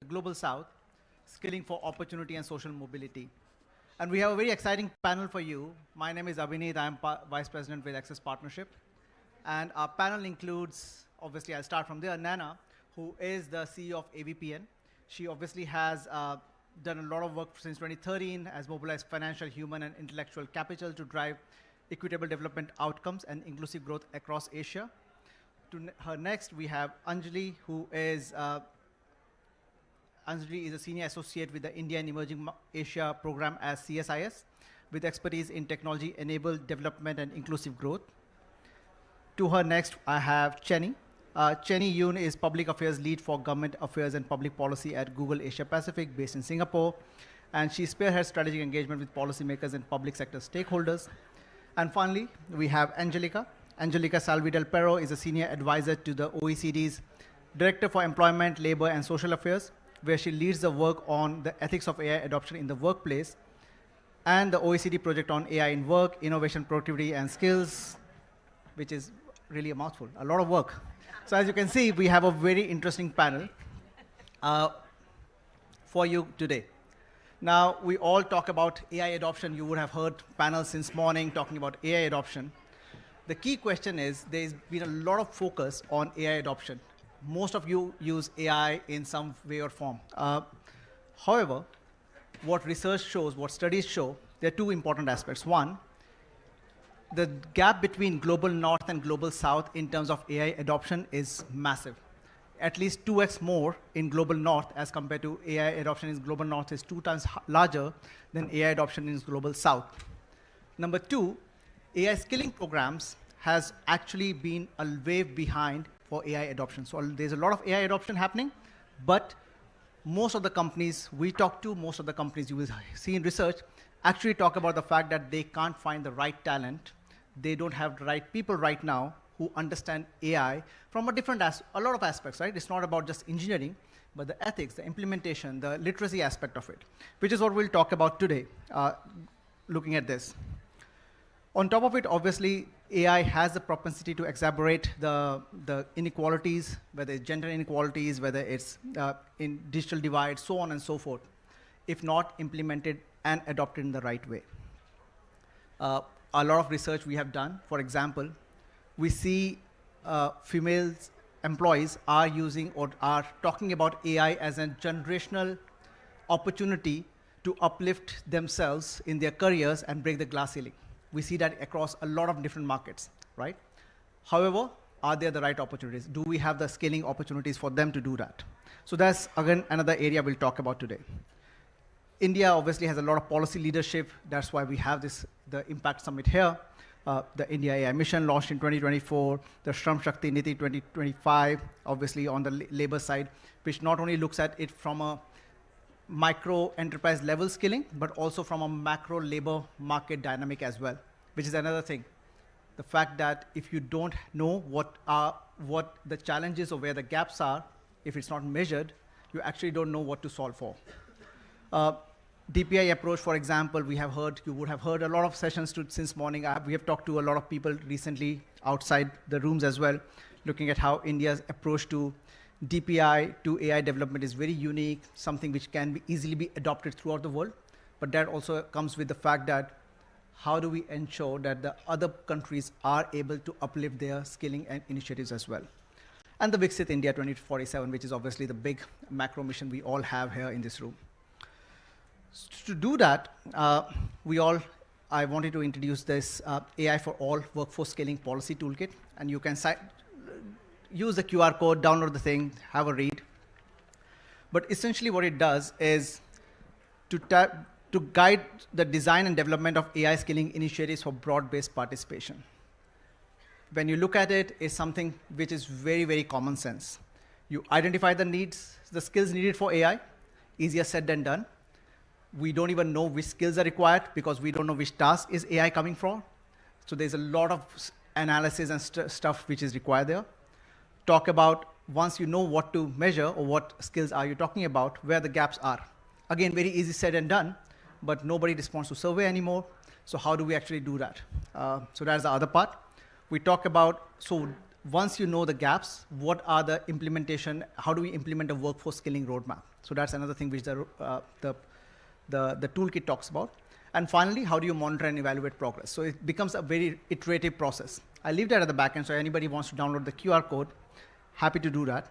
Global South, Skilling for Opportunity and Social Mobility. And we have a very exciting panel for you. My name is Abhineet. I'm Vice President with Access Partnership. And our panel includes, obviously, I'll start from there, Nana, who is the CEO of AVPN. She obviously has done a lot of work since 2013, has mobilized financial, human, and intellectual capital to drive equitable development outcomes and inclusive growth across Asia. To her next, we have Anjali, who is Anjali is a senior associate with the India and Emerging Asia program as CSIS, with expertise in technology-enabled development and inclusive growth. To her next, I have Chenny. Chenny Yoon is Public Affairs Lead for Government Affairs and Public Policy at Google Asia Pacific, based in Singapore. And she spearheads strategic engagement with policymakers and public sector stakeholders. And finally, we have Angelica. Angelica Salvi del Perro is a senior advisor to the OECD's Director for Employment, Labor, and Social Affairs, where she leads the work on the ethics of AI adoption in the workplace and the OECD project on AI in work, innovation, productivity, and skills, which is really a mouthful, a lot of work. So as you can see, we have a very interesting panel for you today. Now, we all talk about AI adoption. You would have heard panels since morning talking about AI adoption. The key question is, there's been a lot of focus on AI adoption. Most of you use AI in some way or form. However, what research shows, what studies show, there are two important aspects. One, the gap between global north and global south in terms of AI adoption is massive. At least 2x more in global north as compared to AI adoption in global north is 2 times larger than AI adoption in global south. Number two, AI skilling programs has actually been a wave behind for AI adoption. So there's a lot of AI adoption happening, but most of the companies we talk to, most of the companies you will see in research, actually talk about the fact that they can't find the right talent. They don't have the right people right now who understand AI from a lot of aspects, right? It's not about just engineering, but the ethics, the implementation, the literacy aspect of it, which is what we'll talk about today, looking at this. On top of it, obviously, AI has the propensity to exacerbate the inequalities, whether it's gender inequalities, whether it's in digital divide, so on and so forth, if not implemented and adopted in the right way. A lot of research we have done, for example, we see female employees are using or are talking about AI as a generational opportunity to uplift themselves in their careers and break the glass ceiling. We see that across a lot of different markets, right? However, are there the right opportunities? Do we have the scaling opportunities for them to do that? So that's, again, another area we'll talk about today. India obviously has a lot of policy leadership. That's why we have the Impact Summit here. The India AI Mission launched in 2024, the Shram Shakti Niti 2025, obviously on the labor side, which not only looks at it from a micro enterprise level skilling, but also from a macro labor market dynamic as well, which is another thing. The fact that if you don't know what the challenges or where the gaps are, if it's not measured, you actually don't know what to solve for. DPI approach, for example, you would have heard a lot of sessions since morning. We have talked to a lot of people recently outside the rooms as well, looking at how India's approach to DPI to AI development is very unique, something which can easily be adopted throughout the world. But that also comes with the fact that how do we ensure that the other countries are able to uplift their skilling and initiatives as well. And the Viksit India 2047, which is obviously the big macro mission we all have here in this room. To do that, I wanted to introduce this AI for All Workforce Scaling Policy Toolkit. And you can use the QR code, download the thing, have a read. But essentially what it does is to guide the design and development of AI skilling initiatives for broad-based participation. When you look at it, it's something which is very, very common sense. You identify the needs, the skills needed for AI, easier said than done. We don't even know which skills are required because we don't know which task is AI coming from. So there's a lot of analysis and stuff which is required there. Talk about, once you know what to measure or what skills are you talking about, where the gaps are. Again, very easy said and done, but nobody responds to survey anymore. So how do we actually do that? So that's the other part. We talk about, so once you know the gaps, what are the implementation, how do we implement a workforce skilling roadmap? So that's another thing which the toolkit talks about. And finally, how do you monitor and evaluate progress? So it becomes a very iterative process. I leave that at the back end, so anybody wants to download the QR code, happy to do that.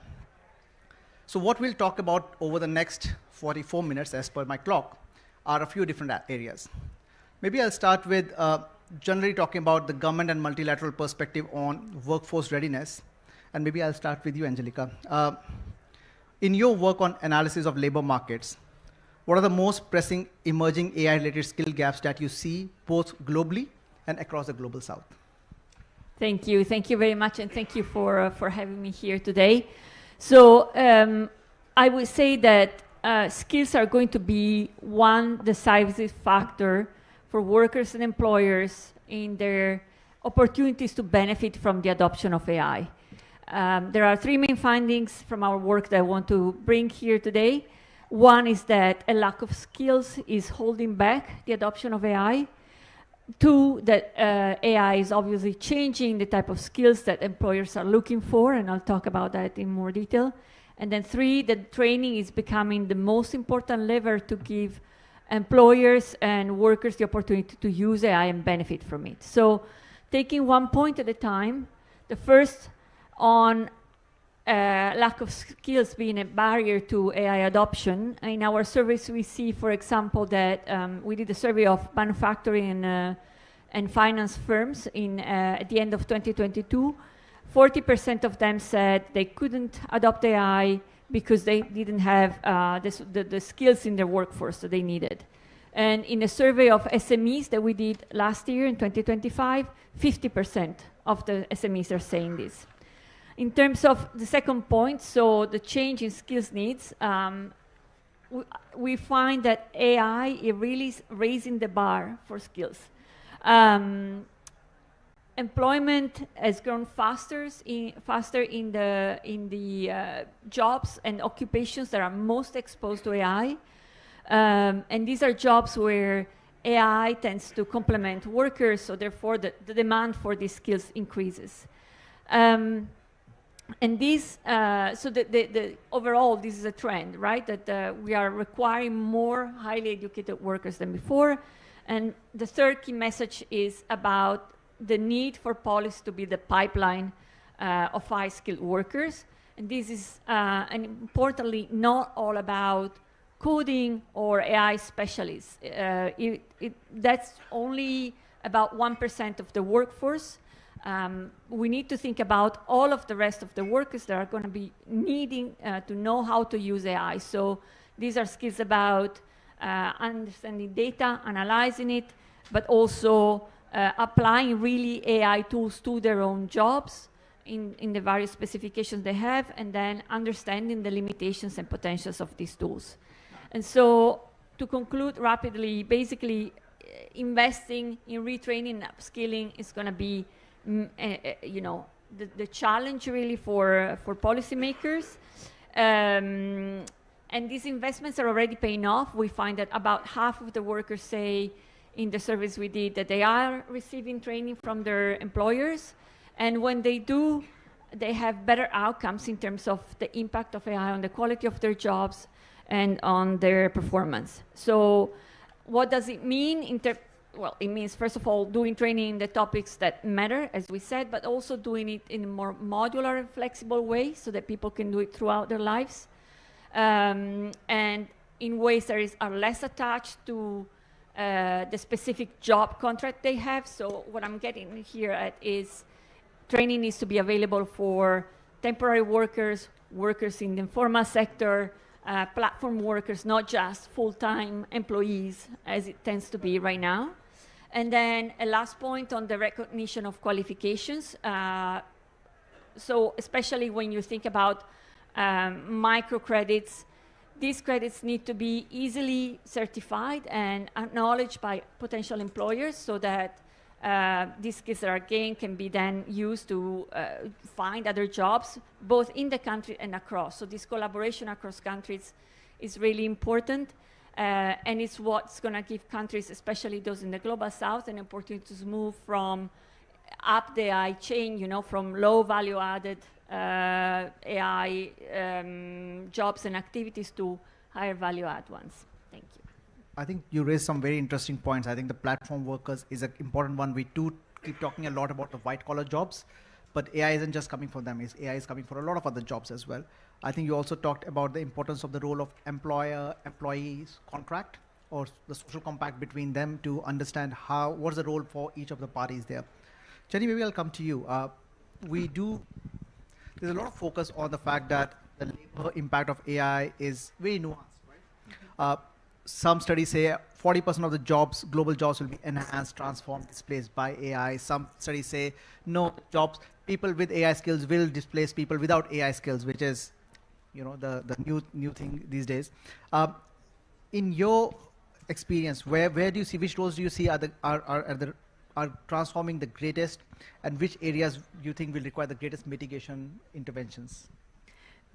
So what we'll talk about over the next 44 minutes, as per my clock, are a few different areas. Maybe I'll start with generally talking about the government and multilateral perspective on workforce readiness. And maybe I'll start with you, Angelica. In your work on analysis of labor markets, what are the most pressing emerging AI-related skill gaps that you see both globally and across the global south? Thank you. Thank you very much, and thank you for having me here today. So I would say that skills are going to be one decisive factor for workers and employers in their opportunities to benefit from the adoption of AI. There are three main findings from our work that I want to bring here today. One is that a lack of skills is holding back the adoption of AI. Two, that AI is obviously changing the type of skills that employers are looking for, and I'll talk about that in more detail. And then three, that training is becoming the most important lever to give employers and workers the opportunity to use AI and benefit from it. So taking one point at a time, the first on lack of skills being a barrier to AI adoption. In our surveys, we see, for example, that we did a survey of manufacturing and finance firms at the end of 2022. 40% of them said they couldn't adopt AI because they didn't have the skills in their workforce that they needed. And in a survey of SMEs that we did last year in 2025, 50% of the SMEs are saying this. In terms of the second point, so the change in skills needs, we find that AI is really raising the bar for skills. Employment has grown faster in the jobs and occupations that are most exposed to AI. And these are jobs where AI tends to complement workers, so therefore the demand for these skills increases. And this, so the overall, this is a trend, right? That we are requiring more highly educated workers than before. And the third key message is about the need for policy to be the pipeline of high-skilled workers. And this is, and importantly, not all about coding or AI specialists. That's only about 1% of the workforce. We need to think about all of the rest of the workers that are going to be needing to know how to use AI. So these are skills about understanding data, analyzing it, but also applying really AI tools to their own jobs in the various specifications they have, and then understanding the limitations and potentials of these tools. And so to conclude rapidly, basically investing in retraining and upskilling is going to be the challenge really for policymakers. And these investments are already paying off. We find that about half of the workers say in the surveys we did that they are receiving training from their employers. And when they do, they have better outcomes in terms of the impact of AI on the quality of their jobs and on their performance. So what does it mean? Well, it means, first of all, doing training in the topics that matter, as we said, but also doing it in a more modular and flexible way so that people can do it throughout their lives. And in ways that are less attached to the specific job contract they have. So what I'm getting here at is training needs to be available for temporary workers, workers in the informal sector, platform workers, not just full-time employees, as it tends to be right now. And then a last point on the recognition of qualifications. So especially when you think about microcredits, these credits need to be easily certified and acknowledged by potential employers so that these skills that are gained can be then used to find other jobs, both in the country and across. So this collaboration across countries is really important. And it's what's going to give countries, especially those in the global south, an opportunity to move from up the AI chain, from low value added AI jobs and activities to higher value add ones. Thank you. I think you raised some very interesting points. I think the platform workers is an important one. We do keep talking a lot about the white collar jobs, but AI isn't just coming for them. AI is coming for a lot of other jobs as well. I think you also talked about the importance of the role of employer-employees contract or the social compact between them to understand what's the role for each of the parties there. Jenny, maybe I'll come to you. There's a lot of focus on the fact that the labor impact of AI is very nuanced, right? Some studies say 40% of the jobs, global jobs, will be enhanced, transformed, displaced by AI. Some studies say no, people with AI skills will displace people without AI skills, which is, the new thing these days. In your experience, where do you see, which roles do you see are transforming the greatest, and which areas do you think will require the greatest mitigation interventions?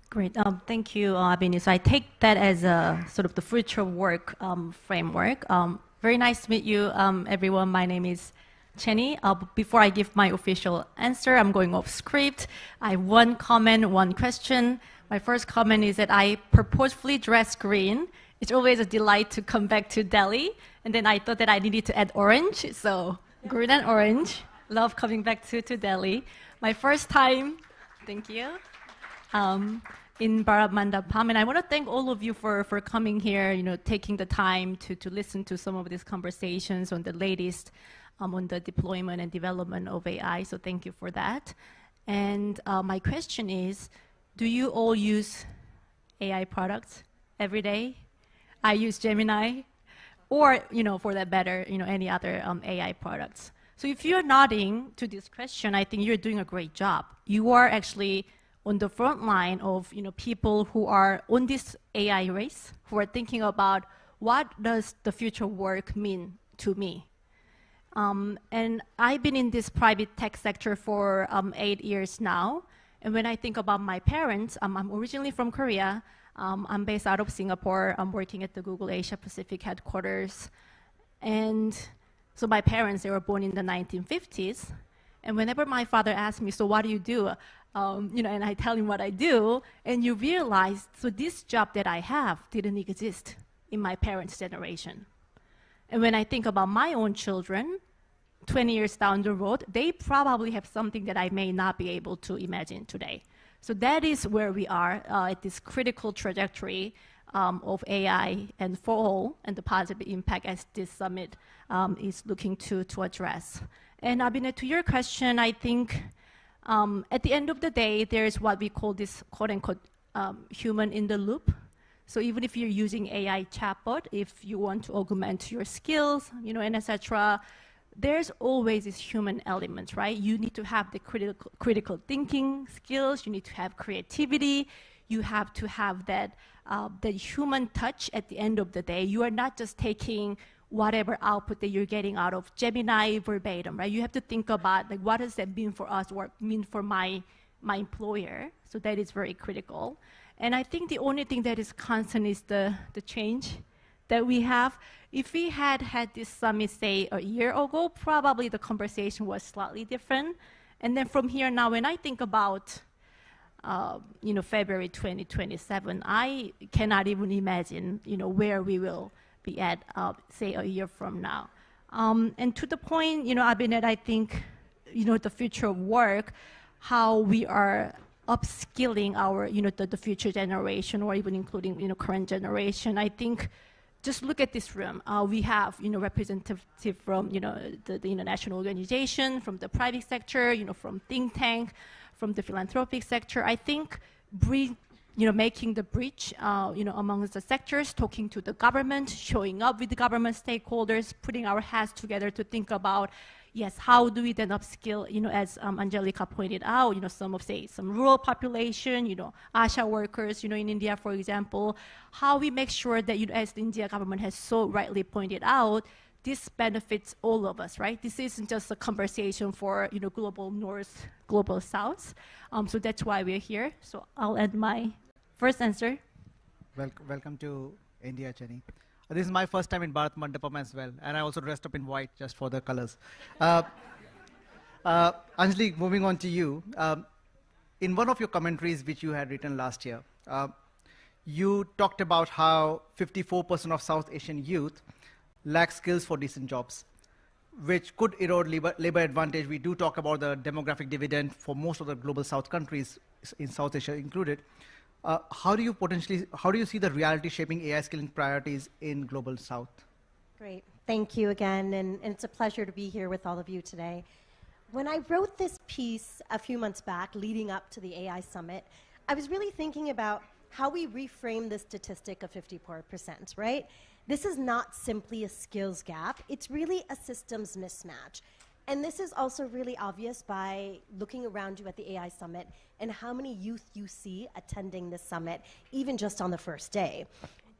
Great. Thank you, Abini. So I take that as a sort of the future work framework. Very nice to meet you, everyone. My name is Jenny. Before I give my official answer, I'm going off script. I have one comment, one question. My first comment is that I purposefully dress green. It's always a delight to come back to Delhi. And then I thought that I needed to add orange. So green and orange. Love coming back to Delhi. My first time, thank you, in Bharat Mandapam. And I want to thank all of you for coming here, taking the time to listen to some of these conversations on the latest on the deployment and development of AI. So thank you for that. And my question is, do you all use AI products every day? I use Gemini, or for that matter, any other AI products. So if you're nodding to this question, I think you're doing a great job. You are actually on the front line of people who are on this AI race, who are thinking about what does the future work mean to me. And I've been in this private tech sector for 8 years now. And when I think about my parents, I'm originally from Korea. I'm based out of Singapore. I'm working at the Google Asia Pacific headquarters. And so my parents, they were born in the 1950s. And whenever my father asks me, so what do you do? And I tell him what I do, and you realize, so this job that I have didn't exist in my parents' generation. And when I think about my own children, 20 years down the road, they probably have something that I may not be able to imagine today. So that is where we are at this critical trajectory of AI and for all, and the positive impact as this summit is looking to address. And Abhinay, to your question, I think at the end of the day, there's what we call this quote-unquote human in the loop. So even if you're using AI chatbot, if you want to augment your skills, and etc., there's always this human element, right? You need to have the critical thinking skills. You need to have creativity. You have to have that human touch at the end of the day. You are not just taking whatever output that you're getting out of Gemini verbatim, right? You have to think about what does that mean for us or mean for my employer. So that is very critical. And I think the only thing that is constant is the change that we have. If we had this summit, say, a year ago, probably the conversation was slightly different. And then from here now, when I think about February 2027, I cannot even imagine where we will be at, say, a year from now. And to the point, Abhinay, I think, the future of work, how we are upskilling our, the future generation, or even including, current generation. I think, just look at this room. We have, representative from, the international organization, from the private sector, from think tank, from the philanthropic sector. I think making the bridge, amongst the sectors, talking to the government, showing up with the government stakeholders, putting our heads together to think about, yes, how do we then upskill, as Angelica pointed out, some rural population, ASHA workers, in India, for example, how we make sure that, as the India government has so rightly pointed out, this benefits all of us, right? This isn't just a conversation for, global north, global south. So that's why we're here. So I'll add my first answer. Welcome to India, Jenny. This is my first time in Bharat Mandapam as well, and I also dressed up in white just for the colors. Anjali, moving on to you. In one of your commentaries which you had written last year, You talked about how 54% of South Asian youth lack skills for decent jobs, which could erode labor advantage. We do talk about the demographic dividend for most of the global South countries, in South Asia included. How do you see the reality shaping AI skilling priorities in global South? Great. Thank you again, and it's a pleasure to be here with all of you today. When I wrote this piece a few months back, leading up to the AI Summit, I was really thinking about how we reframe the statistic of 54%, right? This is not simply a skills gap, it's really a systems mismatch. And this is also really obvious by looking around you at the AI Summit and how many youth you see attending this summit, even just on the first day.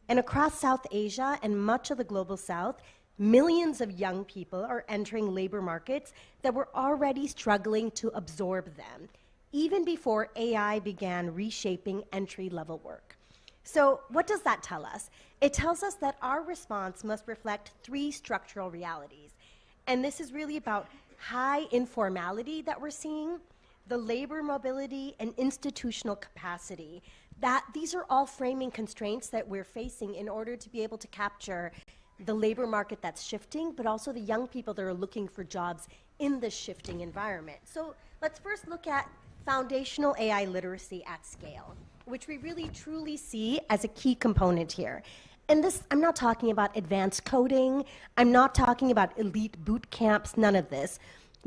And across South Asia and much of the global South, millions of young people are entering labor markets that were already struggling to absorb them, even before AI began reshaping entry-level work. So what does that tell us? It tells us that our response must reflect three structural realities. And this is really about high informality that we're seeing, the labor mobility, and institutional capacity. That these are all framing constraints that we're facing in order to be able to capture the labor market that's shifting, but also the young people that are looking for jobs in this shifting environment. So let's first look at foundational AI literacy at scale, which we really truly see as a key component here. And this, I'm not talking about advanced coding, I'm not talking about elite boot camps, none of this,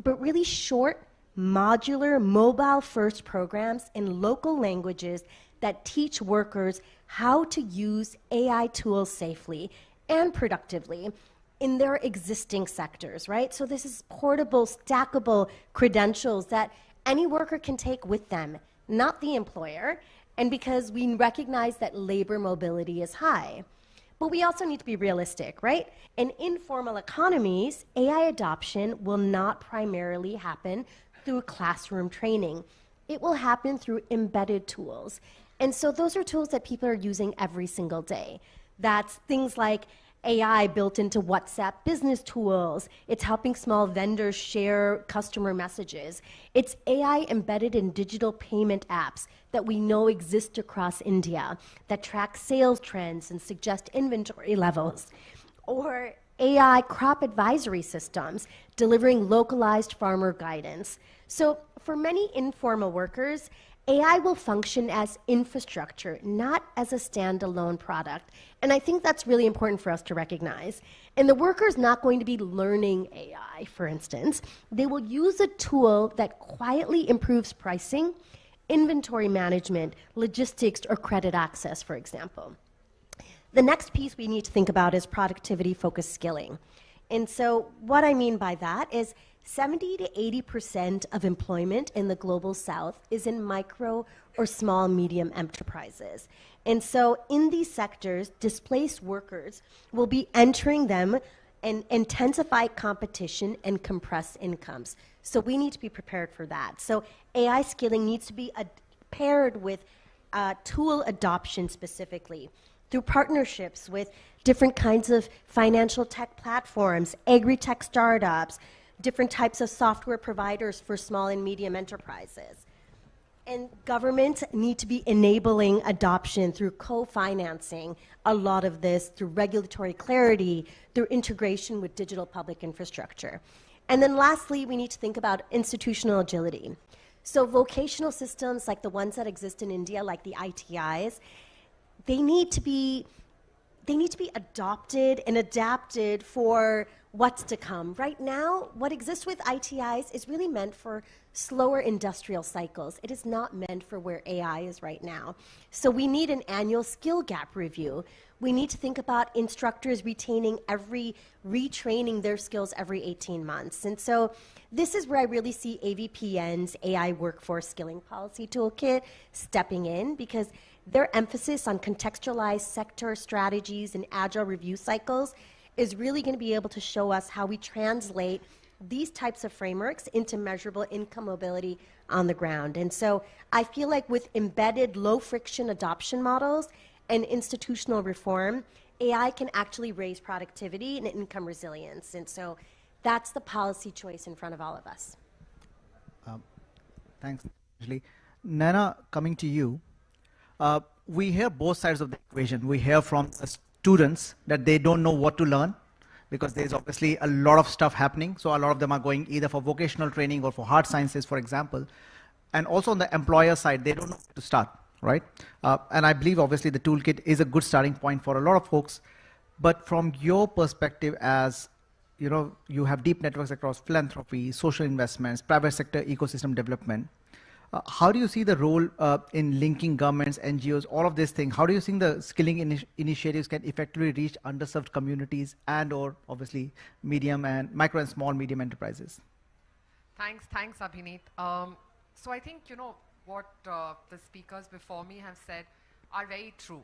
but really short, modular, mobile-first programs in local languages that teach workers how to use AI tools safely and productively in their existing sectors, right? So this is portable, stackable credentials that any worker can take with them, not the employer, and because we recognize that labor mobility is high. But we also need to be realistic, right? In informal economies, AI adoption will not primarily happen through classroom training. It will happen through embedded tools. And so those are tools that people are using every single day. That's things like AI built into WhatsApp business tools. It's helping small vendors share customer messages. It's AI embedded in digital payment apps that we know exist across India that track sales trends and suggest inventory levels. Or AI crop advisory systems delivering localized farmer guidance. So for many informal workers, AI will function as infrastructure, not as a standalone product. And I think that's really important for us to recognize. And the worker is not going to be learning AI, for instance. They will use a tool that quietly improves pricing, inventory management, logistics, or credit access, for example. The next piece we need to think about is productivity-focused skilling. And so what I mean by that is 70 to 80% of employment in the global South is in micro or small medium enterprises. And so in these sectors, displaced workers will be entering them and intensify competition and compress incomes. So we need to be prepared for that. So AI skilling needs to be paired with tool adoption specifically through partnerships with different kinds of financial tech platforms, agri-tech startups, different types of software providers for small and medium enterprises. And governments need to be enabling adoption through co-financing a lot of this, through regulatory clarity, through integration with digital public infrastructure. And then lastly, we need to think about institutional agility. So vocational systems like the ones that exist in India, like the ITIs, they need to be adopted and adapted for what's to come. Right now, what exists with ITIs is really meant for slower industrial cycles. It is not meant for where AI is right now. So we need an annual skill gap review. We need to think about instructors retraining their skills every 18 months. And so this is where I really see AVPN's AI Workforce Skilling Policy Toolkit stepping in, because their emphasis on contextualized sector strategies and agile review cycles is really going to be able to show us how we translate these types of frameworks into measurable income mobility on the ground. And so I feel like with embedded low friction adoption models and institutional reform, AI can actually raise productivity and income resilience. And so that's the policy choice in front of all of us. Thanks, Anjali. Nana, coming to you. we hear both sides of the equation. We hear from the students that they don't know what to learn because there's obviously a lot of stuff happening. So a lot of them are going either for vocational training or for hard sciences, for example. And also on the employer side, they don't know where to start, right? And I believe obviously the toolkit is a good starting point for a lot of folks. But from your perspective as, you know, you have deep networks across philanthropy, social investments, private sector ecosystem development. How do you see the role in linking governments, NGOs, all of these things? How do you think the skilling initiatives can effectively reach underserved communities and or obviously medium and micro and small medium enterprises? Thanks, Abhineet. So I think, you know, what the speakers before me have said are very true.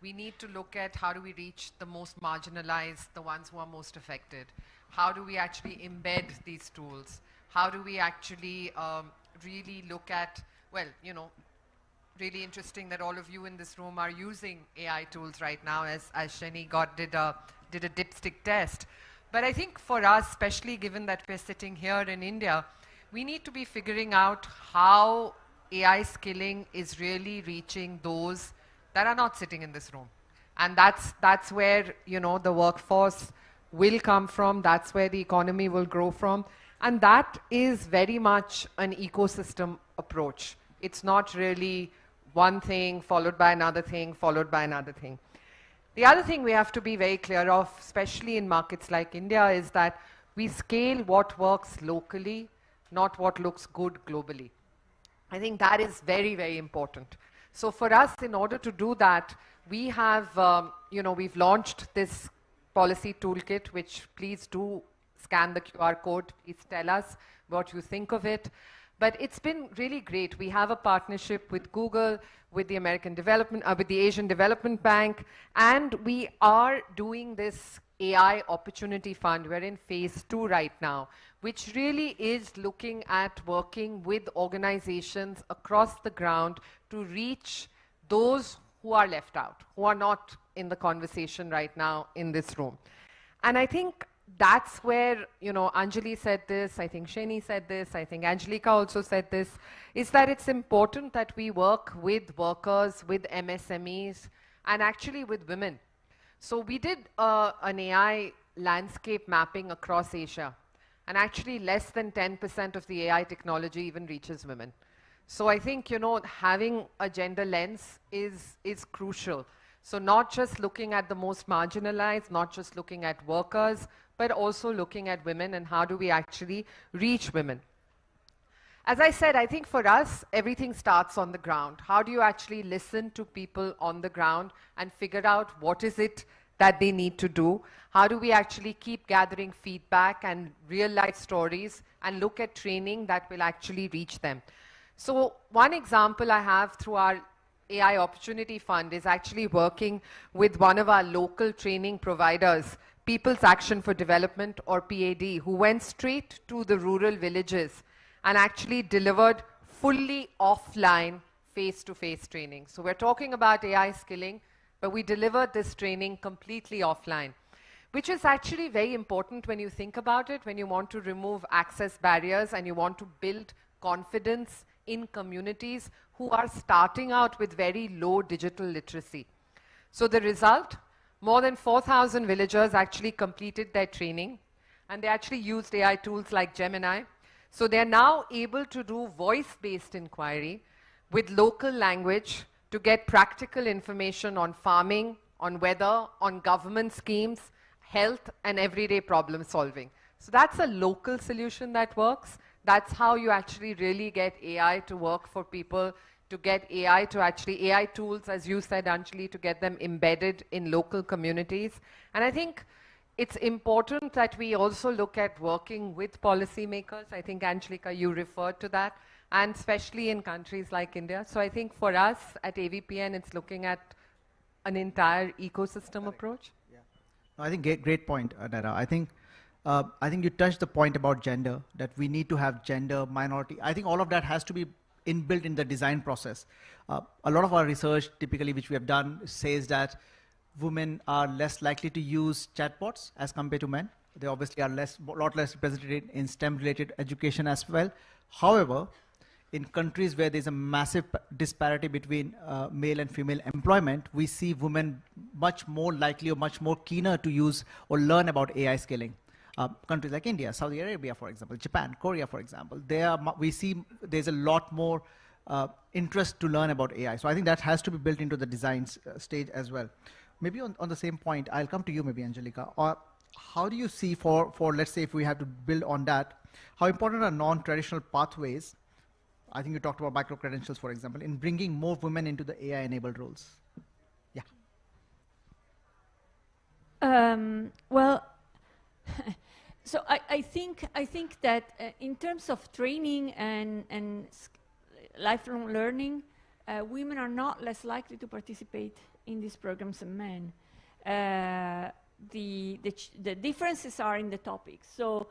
We need to look at how do we reach the most marginalized, the ones who are most affected. How do we actually embed these tools? How do we actually really look at, well, you know, really interesting that all of you in this room are using AI tools right now, as Shani did a dipstick test. But I think for us, especially given that we're sitting here in India, we need to be figuring out how AI skilling is really reaching those that are not sitting in this room. And that's where, you know, the workforce will come from. That's where the economy will grow from. And that is very much an ecosystem approach. It's not really one thing followed by another thing, followed by another thing. The other thing we have to be very clear of, especially in markets like India, is that we scale what works locally, not what looks good globally. I think that is very, very important. So for us, in order to do that, we have, you know, we've launched this policy toolkit, which please do scan the QR code, please tell us what you think of it. But it's been really great. We have a partnership with Google, with the with the Asian Development Bank, and we are doing this AI Opportunity Fund. We're in phase 2 right now, which really is looking at working with organizations across the ground to reach those who are left out, who are not in the conversation right now in this room. And I think that's where, you know, Anjali said this, I think Shani said this, I think Angelica also said this, is that it's important that we work with workers, with MSMEs, and actually with women. So we did an AI landscape mapping across Asia, and actually less than 10% of the AI technology even reaches women. So I think, you know, having a gender lens is crucial. So not just looking at the most marginalized, not just looking at workers, but also looking at women and how do we actually reach women. As I said, I think for us, everything starts on the ground. How do you actually listen to people on the ground and figure out what is it that they need to do? How do we actually keep gathering feedback and real life stories and look at training that will actually reach them? So one example I have through our AI Opportunity Fund is actually working with one of our local training providers, People's Action for Development, or PAD, who went straight to the rural villages and actually delivered fully offline face-to-face training. So we're talking about AI skilling, but we delivered this training completely offline, which is actually very important when you think about it, when you want to remove access barriers and you want to build confidence in communities who are starting out with very low digital literacy. So the result, more than 4,000 villagers actually completed their training, and they actually used AI tools like Gemini. So they're now able to do voice-based inquiry with local language to get practical information on farming, on weather, on government schemes, health, and everyday problem solving. So that's a local solution that works. That's how you actually really get AI to work for people, to get AI to actually, AI tools, as you said, Anjali, to get them embedded in local communities. And I think it's important that we also look at working with policymakers. I think, Angelica, you referred to that, and especially in countries like India. So I think for us at AVPN, it's looking at an entire ecosystem approach. Yeah. I think great point, Nara. I think you touched the point about gender, that we need to have gender, minority. I think all of that has to be inbuilt in the design process. A lot of our research, typically, which we have done, says that women are less likely to use chatbots as compared to men. They obviously are a lot less represented in STEM-related education as well. However, in countries where there's a massive disparity between male and female employment, we see women much more likely or much more keener to use or learn about AI scaling. Countries like India, Saudi Arabia, for example, Japan, Korea, for example, we see there's a lot more interest to learn about AI. So I think that has to be built into the design stage as well. Maybe on the same point, I'll come to you, maybe Angelica. How do you see for let's say if we have to build on that, how important are non-traditional pathways? I think you talked about micro-credentials, for example, in bringing more women into the AI-enabled roles. Yeah. Well, so I think that in terms of training and lifelong learning, women are not less likely to participate in these programs than men. The differences are in the topics. So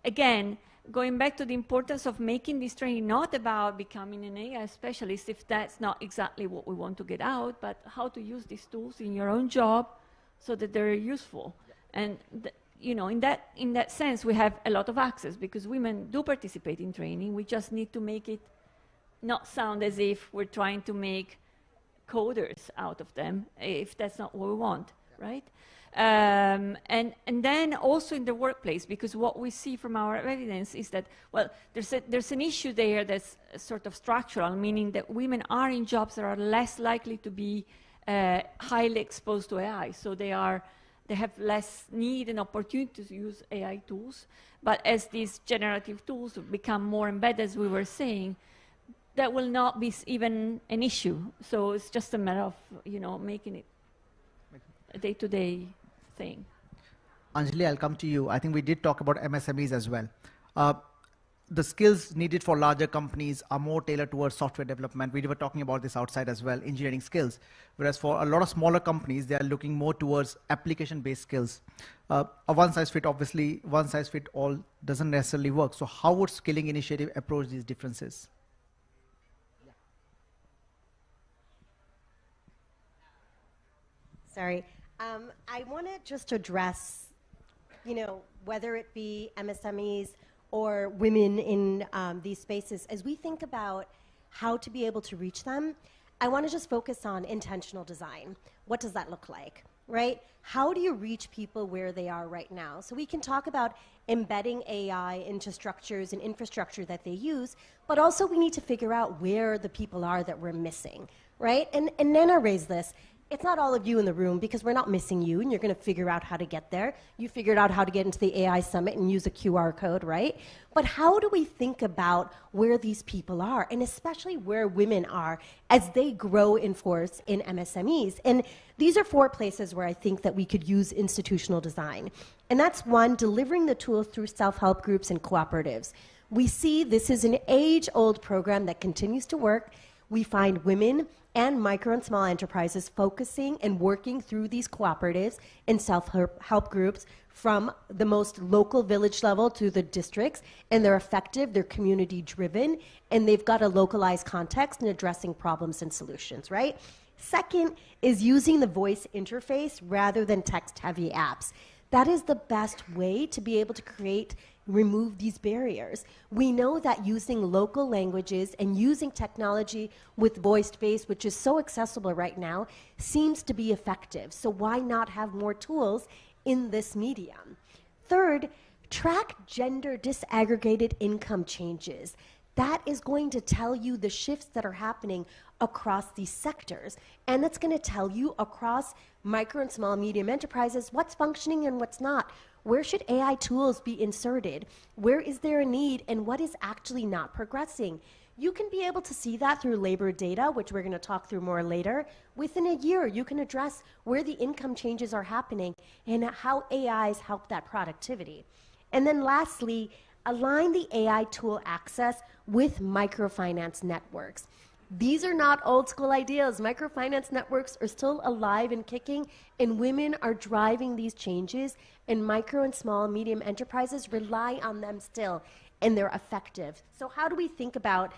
again, going back to the importance of making this training not about becoming an AI specialist, if that's not exactly what we want to get out, but how to use these tools in your own job so that they're useful. And you know, in that sense, we have a lot of access because women do participate in training. We just need to make it not sound as if we're trying to make coders out of them, if that's not what we want, right? And then also in the workplace, because what we see from our evidence is that, well, there's an issue there that's sort of structural, meaning that women are in jobs that are less likely to be highly exposed to AI. So they have less need and opportunity to use AI tools. But as these generative tools become more embedded, as we were saying, that will not be even an issue. So it's just a matter of, you know, making it a day-to-day thing. Anjali, I'll come to you. I think we did talk about MSMEs as well. The skills needed for larger companies are more tailored towards software development. We were talking about this outside as well, engineering skills. Whereas for a lot of smaller companies, they are looking more towards application-based skills. A one-size-fit-all doesn't necessarily work. So how would skilling initiative approach these differences? Sorry. I want to just address, you know, whether it be MSMEs or women in these spaces, as we think about how to be able to reach them, I want to just focus on intentional design. What does that look like, right? How do you reach people where they are right now? So we can talk about embedding AI into structures and infrastructure that they use, but also we need to figure out where the people are that we're missing, right? And Nana raised this. It's not all of you in the room because we're not missing you and you're going to figure out how to get there. You figured out how to get into the AI Summit and use a QR code, right? But how do we think about where these people are and especially where women are as they grow in force in MSMEs? And these are 4 places where I think that we could use institutional design. And that's 1, delivering the tools through self-help groups and cooperatives. We see this is an age-old program that continues to work. We find women and micro and small enterprises focusing and working through these cooperatives and self-help groups from the most local village level to the districts, and they're effective, they're community driven, and they've got a localized context in addressing problems and solutions, right? Second is using the voice interface rather than text-heavy apps. That is the best way to be able to remove these barriers. We know that using local languages and using technology with voice-based, which is so accessible right now, seems to be effective. So why not have more tools in this medium? Third, track gender disaggregated income changes. That is going to tell you the shifts that are happening across these sectors. And it's going to tell you across micro and small medium enterprises what's functioning and what's not. Where should AI tools be inserted? Where is there a need and what is actually not progressing? You can be able to see that through labor data, which we're going to talk through more later. Within a year, you can address where the income changes are happening and how AIs help that productivity. And then lastly, align the AI tool access with microfinance networks. These are not old school ideas. Microfinance networks are still alive and kicking, and women are driving these changes, and micro and small medium enterprises rely on them still, and they're effective. So how do we think about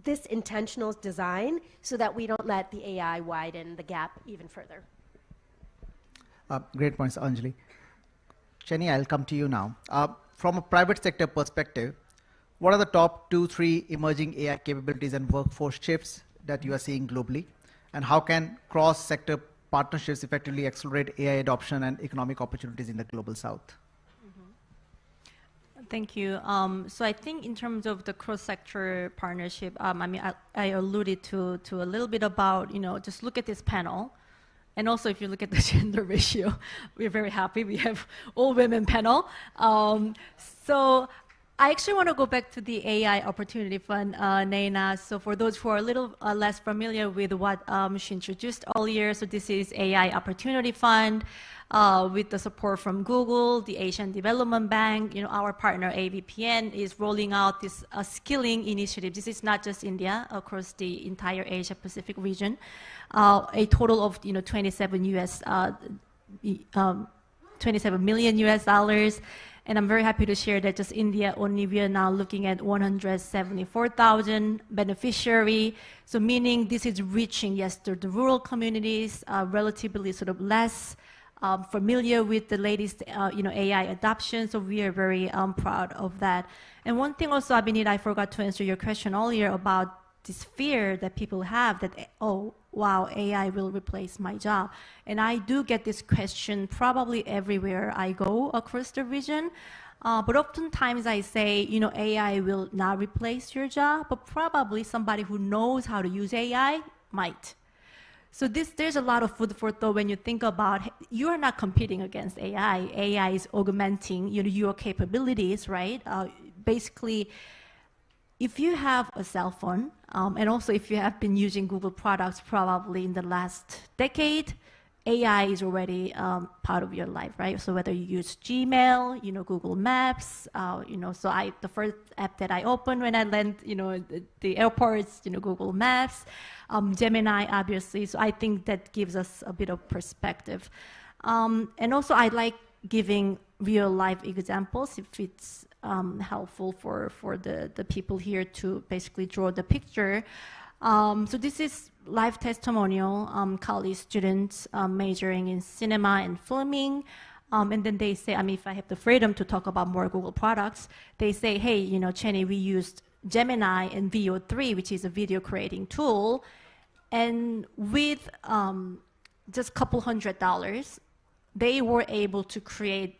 this intentional design so that we don't let the AI widen the gap even further? Great points, Anjali. Chenny, I'll come to you now. From a private sector perspective, what are the top 2-3 emerging AI capabilities and workforce shifts that you are seeing globally? And how can cross-sector partnerships effectively accelerate AI adoption and economic opportunities in the global south? Thank you. So I think in terms of the cross-sector partnership, I mean, I alluded to a little bit about, just look at this panel. And also, if you look at the gender ratio, we're very happy. We have all women panel. So I actually want to go back to the AI Opportunity Fund, Naina. So for those who are a little less familiar with what she introduced earlier, so this is AI Opportunity Fund with the support from Google, the Asian Development Bank. Our partner ABPN is rolling out this skilling initiative. This is not just India, across the entire Asia Pacific region. A total of 27 million US dollars. And I'm very happy to share that just India only, we are now looking at 174,000 beneficiary. So meaning this is reaching, yes, the rural communities, relatively sort of less familiar with the latest, AI adoption. So we are very proud of that. And one thing also, Abhinit, I forgot to answer your question earlier about this fear that people have that, oh, wow, AI will replace my job. And I do get this question probably everywhere I go across the region. But oftentimes I say, AI will not replace your job, but probably somebody who knows how to use AI might. So there's a lot of food for thought when you think about, you are not competing against AI. AI is augmenting your capabilities, right? Basically, if you have a cell phone, and also if you have been using Google products probably in the last decade, AI is already part of your life, right? So whether you use Gmail, Google Maps, so the first app that I opened when I land, the airports, Google Maps, Gemini, obviously. So I think that gives us a bit of perspective. And also I like giving real life examples if it's helpful for the people here to basically draw the picture. So this is live testimonial, college students majoring in cinema and filming. And then they say, if I have the freedom to talk about more Google products, they say, hey, Chenny, we used Gemini and VO3, which is a video creating tool. And with just a couple $100, they were able to create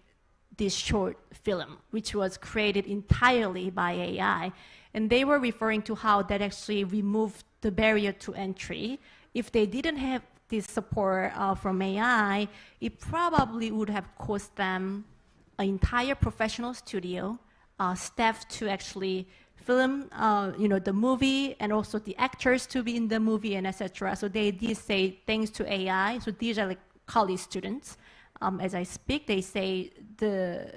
this short film, which was created entirely by AI. And they were referring to how that actually removed the barrier to entry. If they didn't have this support from AI, it probably would have cost them an entire professional studio, staff to actually film, the movie, and also the actors to be in the movie, and etc. So they did say thanks to AI. So these are like college students. As I speak, they say the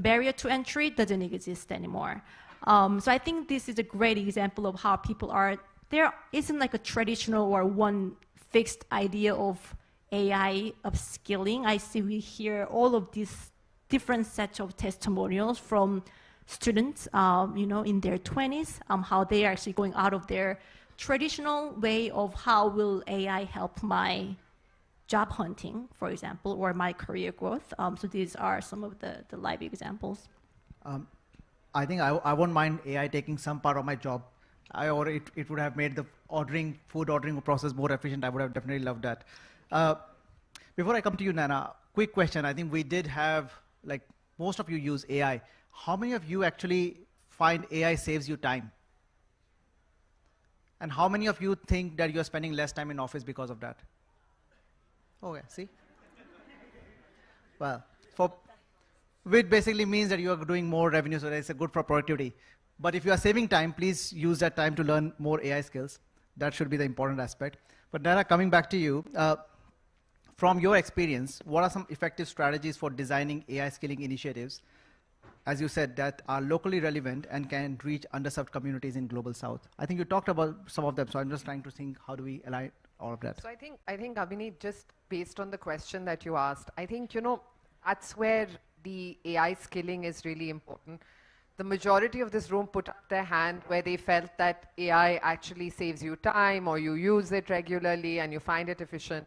barrier to entry doesn't exist anymore. So I think this is a great example of how people are. There isn't like a traditional or one fixed idea of AI upskilling. I see we hear all of these different sets of testimonials from students, in their 20s, how they are actually going out of their traditional way of how will AI help my job hunting, for example, or my career growth. So these are some of the live examples. I think I won't mind AI taking some part of my job. Or it would have made the food ordering process more efficient. I would have definitely loved that. Before I come to you, Nana, quick question. I think we did have, like, most of you use AI. How many of you actually find AI saves you time? And how many of you think that you're spending less time in office because of that? Okay, see? Well, which basically means that you are doing more revenue, so it's a good for productivity. But if you are saving time, please use that time to learn more AI skills. That should be the important aspect. But Nana, coming back to you, from your experience, what are some effective strategies for designing AI skilling initiatives, as you said, that are locally relevant and can reach underserved communities in Global South? I think you talked about some of them, so I'm just trying to think, how do we align all of that? So I think Abhinit, just based on the question that you asked, I think, that's where the AI skilling is really important. The majority of this room put up their hand where they felt that AI actually saves you time, or you use it regularly and you find it efficient.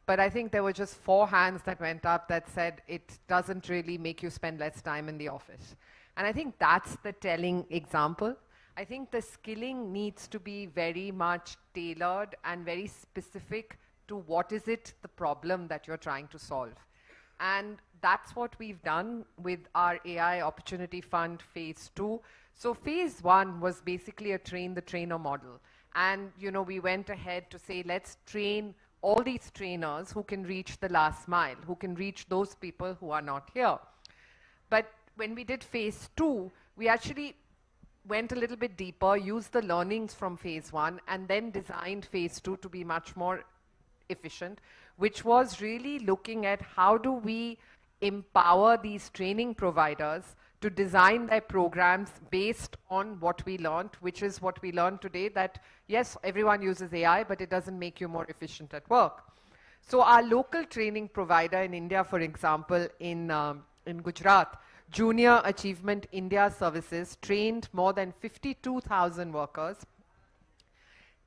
But I think there were just 4 hands that went up that said it doesn't really make you spend less time in the office. And I think that's the telling example. I think the skilling needs to be very much tailored and very specific to what is it, the problem that you're trying to solve. And that's what we've done with our AI Opportunity Fund Phase 2. So Phase 1 was basically a train the trainer model. And we went ahead to say, let's train all these trainers who can reach the last mile, who can reach those people who are not here. But when we did Phase 2, we actually went a little bit deeper, used the learnings from Phase 1, and then designed Phase 2 to be much more efficient, which was really looking at how do we empower these training providers to design their programs based on what we learned, which is what we learned today, that yes, everyone uses AI, but it doesn't make you more efficient at work. So our local training provider in India, for example, in Gujarat, Junior Achievement India Services, trained more than 52,000 workers.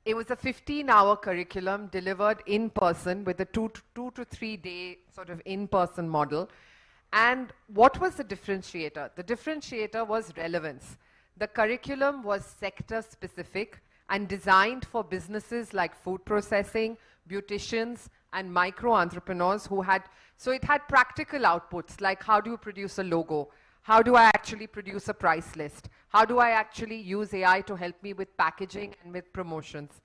It was a 15-hour curriculum delivered in person with a 2 to 3 day sort of in-person model. And what was the differentiator? The differentiator was relevance. The curriculum was sector specific and designed for businesses like food processing, beauticians, and micro entrepreneurs who had, so it had practical outputs like how do you produce a logo? How do I actually produce a price list? How do I actually use AI to help me with packaging and with promotions?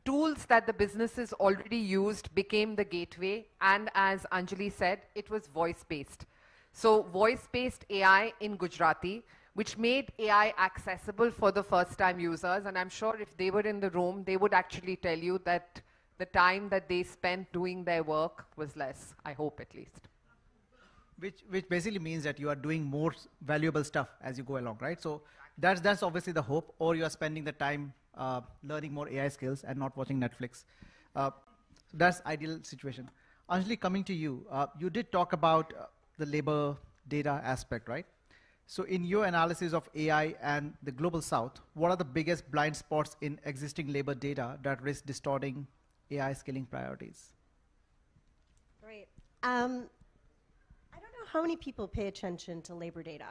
Tools that the businesses already used became the gateway, and as Anjali said, it was voice-based. So voice-based AI in Gujarati, which made AI accessible for the first-time users, and I'm sure if they were in the room, they would actually tell you that the time that they spent doing their work was less, I hope at least. Which basically means that you are doing more valuable stuff as you go along, right? So that's obviously the hope, or you are spending the time learning more AI skills and not watching Netflix. That's ideal situation. Anjali, coming to you, you did talk about the labor data aspect, right? So in your analysis of AI and the global south, what are the biggest blind spots in existing labor data that risk distorting AI skilling priorities? Great. I don't know how many people pay attention to labor data.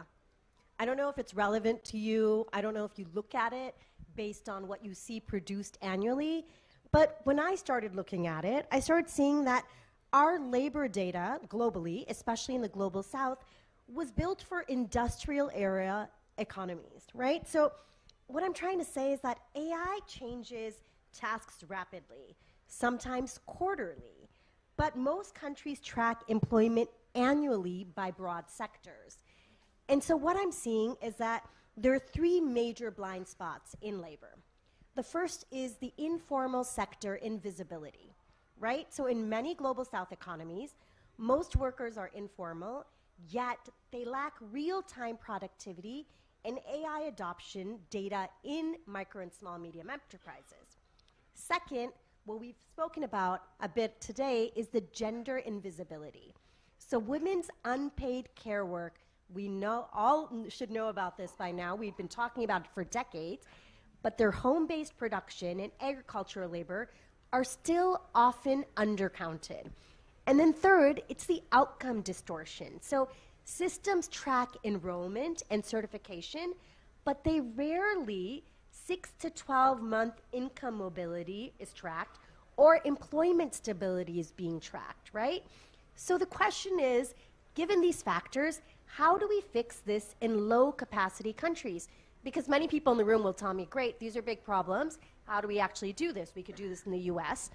I don't know if it's relevant to you. I don't know if you look at it based on what you see produced annually. But when I started looking at it, I started seeing that our labor data globally, especially in the global south, was built for industrial era economies, right? So what I'm trying to say is that AI changes tasks rapidly, sometimes quarterly, but most countries track employment annually by broad sectors. And so what I'm seeing is that there are three major blind spots in labor. The first is the informal sector invisibility, right? So in many global south economies, most workers are informal, yet they lack real-time productivity and AI adoption data in micro and small medium enterprises. Second, what we've spoken about a bit today is the gender invisibility. So women's unpaid care work, we know, all should know about this by now. We've been talking about it for decades, but their home-based production and agricultural labor are still often undercounted. And then third, it's the outcome distortion. So systems track enrollment and certification, but they rarely 6 to 12 month income mobility is tracked or employment stability is being tracked, right? So the question is, given these factors, how do we fix this in low capacity countries? Because many people in the room will tell me, great, these are big problems. How do we actually do this? We could do this in the US.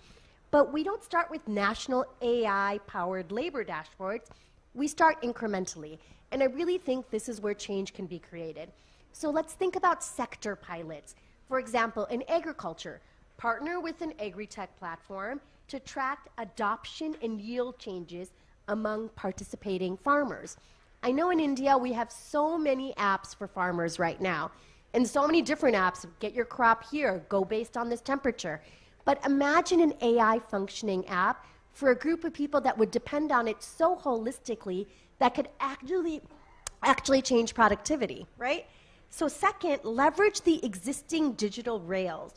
But we don't start with national AI-powered labor dashboards. We start incrementally. And I really think this is where change can be created. So let's think about sector pilots. For example, in agriculture, partner with an agri-tech platform to track adoption and yield changes among participating farmers. I know in India we have so many apps for farmers right now, and so many different apps. Get your crop here, go based on this temperature. But imagine an AI functioning app for a group of people that would depend on it so holistically that could actually change productivity, right? So second, leverage the existing digital rails.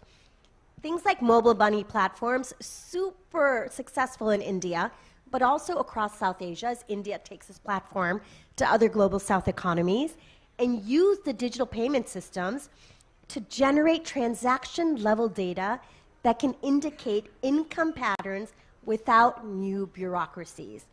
Things like Mobile Bunny platforms, super successful in India, but also across South Asia as India takes this platform to other global South economies. and use the digital payment systems to generate transaction level data that can indicate income patterns without new bureaucracies.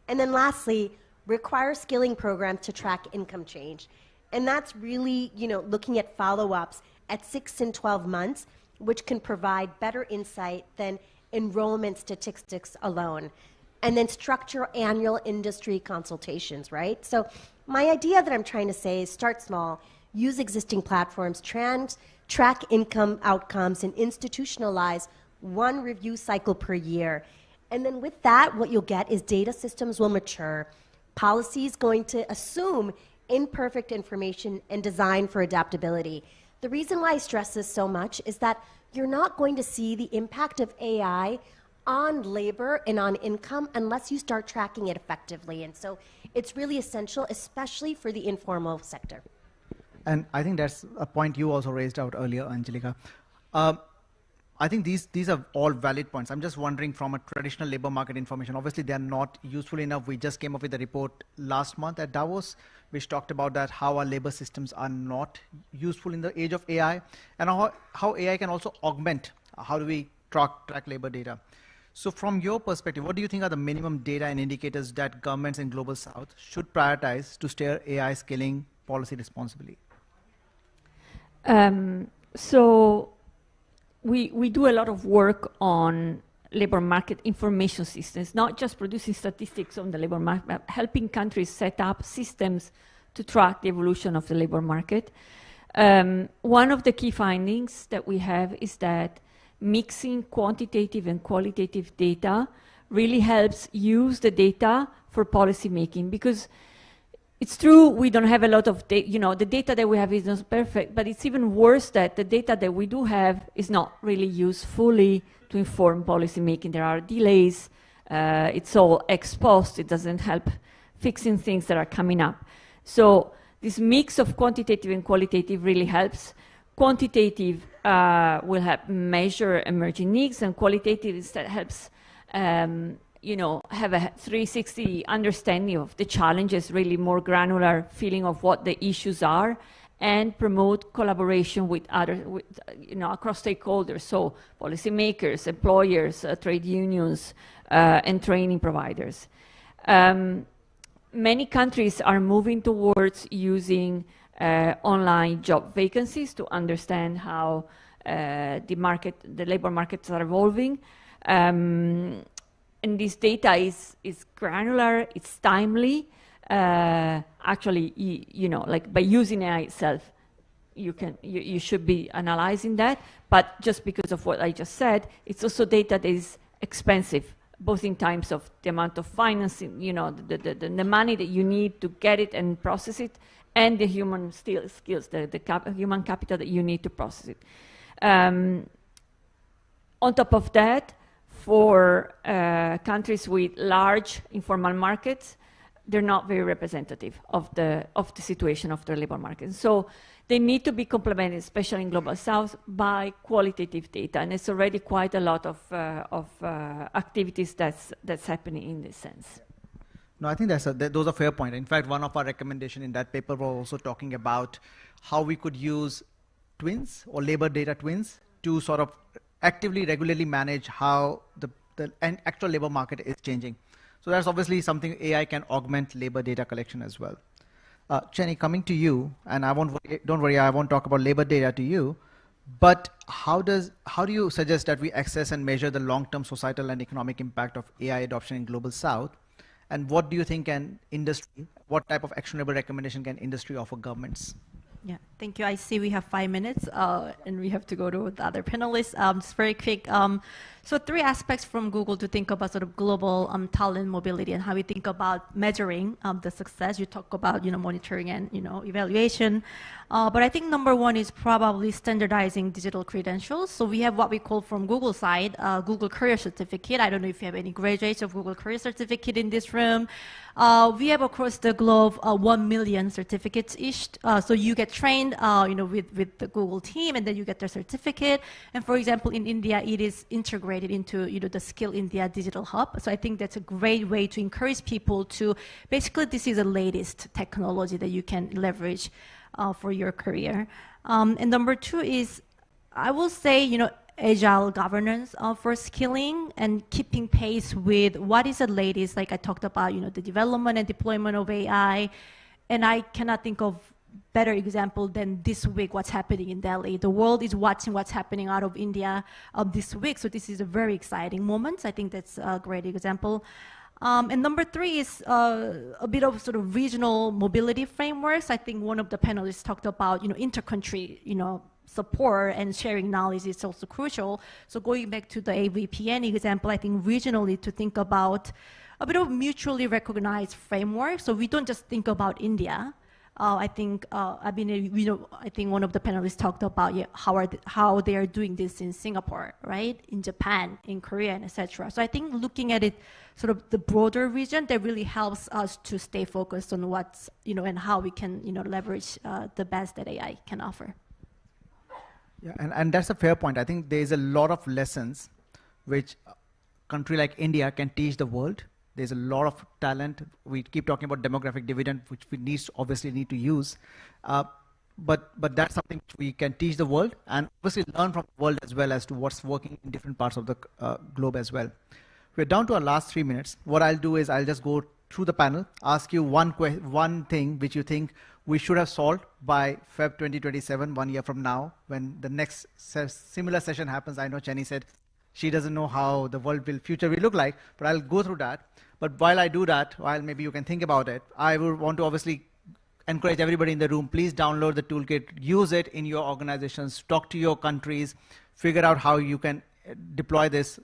And then lastly, require skilling programs to track income change. And that's really, looking at follow-ups at 6 and 12 months, which can provide better insight than enrollment statistics alone. And then structure annual industry consultations, right? So my idea that I'm trying to say is start small, use existing platforms, track income outcomes, and institutionalize one review cycle per year. And then with that, what you'll get is data systems will mature, policies going to assume imperfect information and design for adaptability. The reason why I stress this so much is that you're not going to see the impact of AI on labor and on income unless you start tracking it effectively. And so it's really essential, especially for the informal sector. And I think that's a point you also raised out earlier, Angelica. I think these are all valid points. I'm just wondering from a traditional labor market information, obviously they're not useful enough. We just came up with a report last month at Davos, which talked about that how our labor systems are not useful in the age of AI, and how AI can also augment how do we track labor data. So from your perspective, what do you think are the minimum data and indicators that governments in Global South should prioritize to steer AI scaling policy responsibly? So we do a lot of work on labor market information systems, not just producing statistics on the labor market, but helping countries set up systems to track the evolution of the labor market. One of the key findings that we have is that mixing quantitative and qualitative data really helps use the data for policy making, because it's true we don't have a lot of data, the data that we have is not perfect, but it's even worse that the data that we do have is not really used fully to inform policy making. There are delays, it's all ex post, it doesn't help fixing things that are coming up. So this mix of quantitative and qualitative really helps. Quantitative will help measure emerging needs, and qualitative instead helps have a 360 understanding of the challenges, really more granular feeling of what the issues are, and promote collaboration with across stakeholders, so policymakers, employers, trade unions, and training providers. Many countries are moving towards using online job vacancies to understand how the labor markets are evolving. And this data is granular, it's timely. Actually, like by using AI itself, you should be analyzing that. But just because of what I just said, it's also data that is expensive, both in terms of the amount of financing, the money that you need to get it and process it, and the human skills, the human capital that you need to process it. On top of that, for countries with large informal markets, they're not very representative of the situation of their labor market. So they need to be complemented, especially in Global South, by qualitative data, and it's already quite a lot of activities that's happening in this sense. No, I think those are fair points. In fact, one of our recommendations in that paper was also talking about how we could use twins or labor data twins to sort of actively, regularly manage how the actual labor market is changing. So that's obviously something AI can augment labor data collection as well. Chenny, coming to you, and don't worry, I won't talk about labor data to you, but how do you suggest that we assess and measure the long-term societal and economic impact of AI adoption in Global South? And what do you think what type of actionable recommendation can industry offer governments? Yeah, thank you. I see we have 5 minutes and we have to go to the other panelists. Just very quick. So 3 aspects from Google to think about sort of global talent mobility and how we think about measuring the success. You talk about monitoring and evaluation. But I think number 1 is probably standardizing digital credentials. So we have what we call from Google side, Google Career Certificate. I don't know if you have any graduates of Google Career Certificate in this room. We have across the globe 1 million certificates issued. So you get trained with the Google team, and then you get their certificate. And for example, in India, it is integrated into the Skill India Digital Hub. So I think that's a great way to encourage people to basically, this is the latest technology that you can leverage. for your career. And number two is, I will say, agile governance for skilling and keeping pace with what is the latest, like I talked about, the development and deployment of AI. And I cannot think of better example than this week, what's happening in Delhi. The world is watching what's happening out of India this week. So this is a very exciting moment. I think that's a great example. And number three is a bit of sort of regional mobility frameworks. I think one of the panelists talked about, inter-country, support and sharing knowledge is also crucial. So going back to the AVPN example, I think regionally to think about a bit of mutually recognized framework. So we don't just think about India. I think I think one of the panelists talked about how they are doing this in Singapore, right? In Japan, in Korea, and etc. So I think looking at it, sort of the broader region, that really helps us to stay focused on what's and how we can leverage the best that AI can offer. Yeah, and that's a fair point. I think there's a lot of lessons which a country like India can teach the world. There's a lot of talent. We keep talking about demographic dividend, which we obviously need to use. But that's something which we can teach the world and obviously learn from the world as well as to what's working in different parts of the globe as well. We're down to our last 3 minutes. What I'll do is I'll just go through the panel, ask you one thing which you think we should have solved by Feb 2027, 1 year from now, when the next similar session happens. I know Chenny said she doesn't know how the future will look like, but I'll go through that. But while I do that, while maybe you can think about it, I would want to obviously encourage everybody in the room, please download the toolkit, use it in your organizations, talk to your countries, figure out how you can deploy this,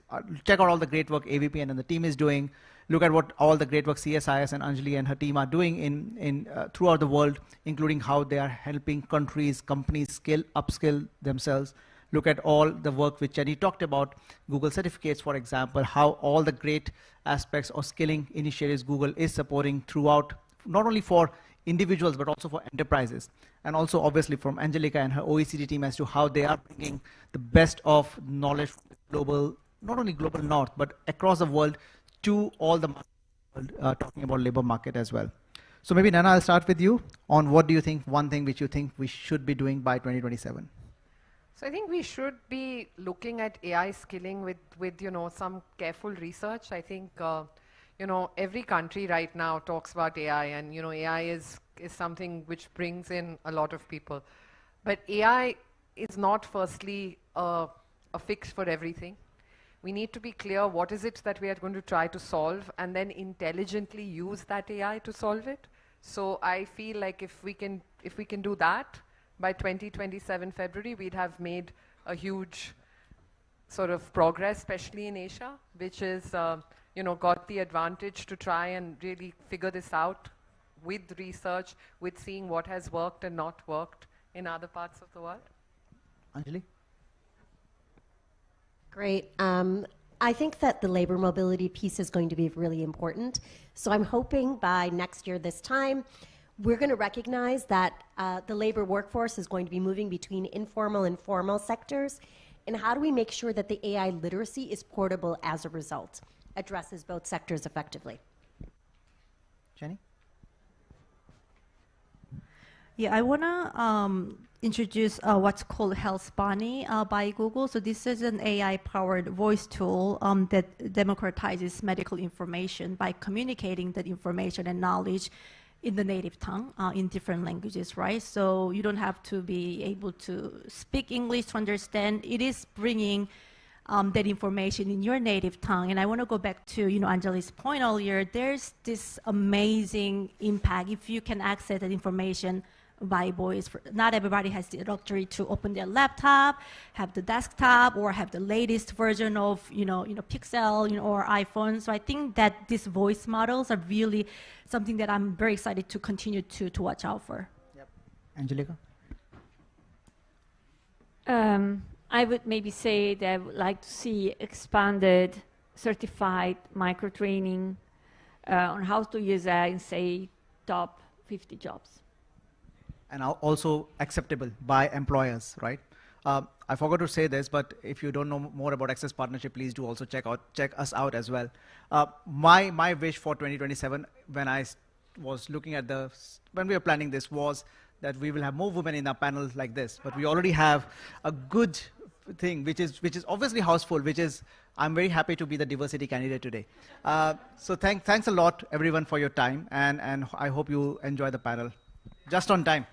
check out all the great work AVPN and the team is doing, look at what all the great work CSIS and Anjali and her team are doing throughout the world, including how they are helping countries, companies upskill themselves. Look at all the work which Jenny talked about, Google certificates, for example, how all the great aspects of skilling initiatives Google is supporting throughout, not only for individuals, but also for enterprises. And also, obviously, from Angelica and her OECD team as to how they are bringing the best of knowledge from the global, not only global north, but across the world to all the talking about labor market as well. So maybe, Nana, I'll start with you on what do you think, one thing which you think we should be doing by 2027? So I think we should be looking at AI skilling with some careful research. I think every country right now talks about AI, and AI is something which brings in a lot of people. But AI is not firstly a fix for everything. We need to be clear what is it that we are going to try to solve, and then intelligently use that AI to solve it. So I feel like if we can do that, by 2027 February, we'd have made a huge sort of progress, especially in Asia, which is, got the advantage to try and really figure this out with research, with seeing what has worked and not worked in other parts of the world. Anjali? Great. I think that the labor mobility piece is going to be really important. So I'm hoping by next year this time, we're going to recognize that the labor workforce is going to be moving between informal and formal sectors. And how do we make sure that the AI literacy is portable as a result, addresses both sectors effectively? Jenny? Yeah, I want to introduce what's called Health Bunny by Google. So this is an AI-powered voice tool that democratizes medical information by communicating that information and knowledge in the native tongue, in different languages, right? So you don't have to be able to speak English to understand. It is bringing that information in your native tongue. And I want to go back to Anjali's point earlier. There's this amazing impact if you can access that information by voice. Not everybody has the luxury to open their laptop, have the desktop, or have the latest version of Pixel or iPhone. So I think that these voice models are really something that I'm very excited to continue to watch out for. Yep. Angelica? I would maybe say that I would like to see expanded, certified micro-training on how to use AI in, say, top 50 jobs. And also acceptable by employers, right? I forgot to say this, but if you don't know more about Access Partnership, please do also check us out as well. My wish for 2027, when I was looking at when we were planning this, was that we will have more women in our panel like this, but we already have a good thing, which is obviously houseful, which is I'm very happy to be the diversity candidate today. So thanks a lot, everyone, for your time, and I hope you enjoy the panel. Just on time.